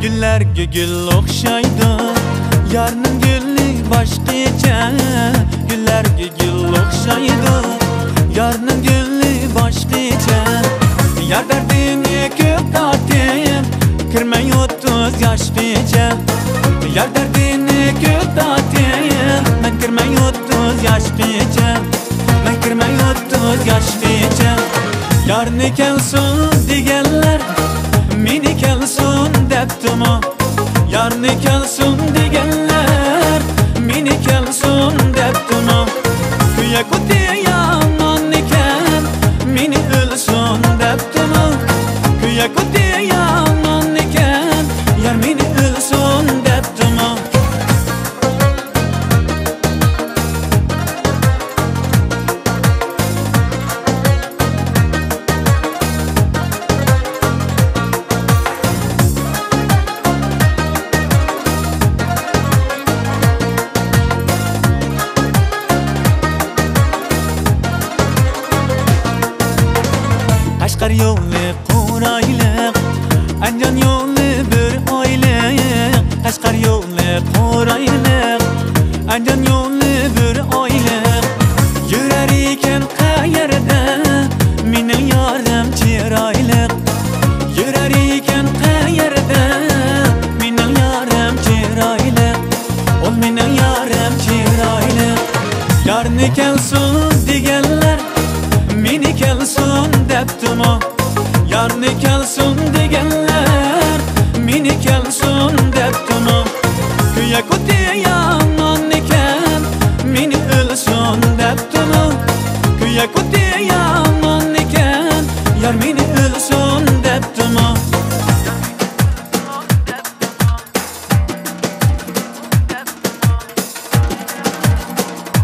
Güllerge gül okşaydı, yarının gülü başqacha. Güllerge gül okşaydı, yarının gülü başqacha. Yar derdini ko'p tortib, kirmay 30 yoshgacha. Yar derdini ko'p tortib, men kirmay 30 yoshgacha. Men kirmay 30 yoshgacha. Yarni kelsin deganlar, meni kelsin debdimi? Yarni kelsin deganlar, meni kelsin debdimi? Kuya kuti yomon ekan, meni o'lsin debdimi? Kuya kuti yomon ekan, yar meni o'lsin debdimi? Qashqar yo'li qo'rayliq, Andijon yo'li bir oyliq. Qashqar yo'li qo'rayliq, Andijon yo'li bir oyliq. Yurar ekan qayerda, mening yorim chiroyliq. Yurar ekan qayerda, mening yorim chiroyliq. Ol mening yorim chiroyliq. Yarni kelsin deganlar, meni kelsin debdimi? Yarni kelsin deganlar, meni kelsin debdimi? Kuya kuti yomon ekan, meni o'lsin debdimi? Kuya kuti yomon ekan, yar meni o'lsin debdimi?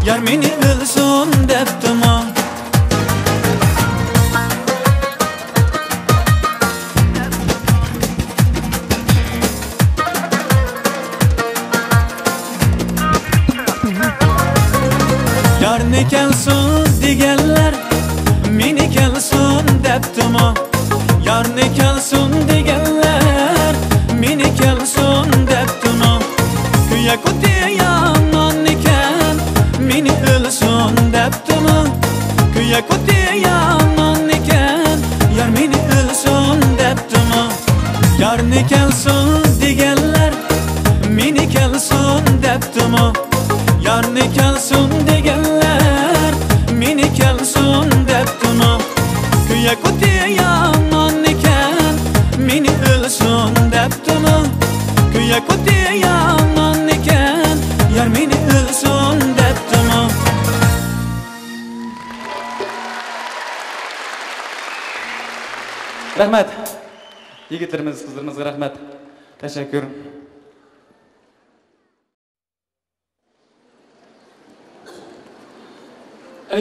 Yar meni o'lsin debdimi? Yarni kelsin deganlar, meni kelsin debdimi? Yarni kelsin deganlar, meni kelsin debdimi? Kuya kuti yomon ekan, meni o'lsin debdimi? Kuya kuti yomon ekan, yar meni o'lsin debdimi? Yarni kelsin deganlar, meni kelsin debdimi? Yarni kelsin deganlar, meni kelsin debdimi? Kuya kuti yomon ekan, meni o'lsin debdimi? Kuya kuti yomon ekan, yar meni o'lsin debdimi? Rahmat. Yigitlarimiz, qizlarimizga rahmat. Tashakkur.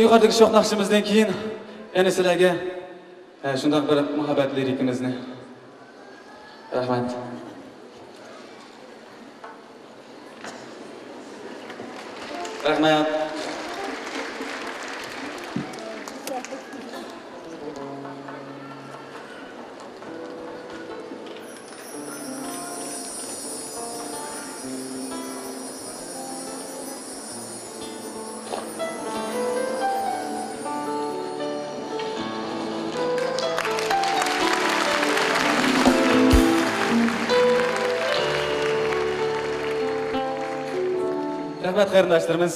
Yuqoridagi shoh naqshimizdan keyin yana sizlarga shundoq bir muhabbat lirikimizni. Rahmat. Rahmat. Rahmat qarindoshlarimiz.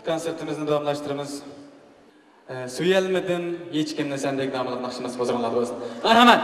Konsertimizni davomlashtiramiz. Suyalmadim hech kimni sendek nomli naqshimiz qo'zg'aladi bo'lsin. Marhamat.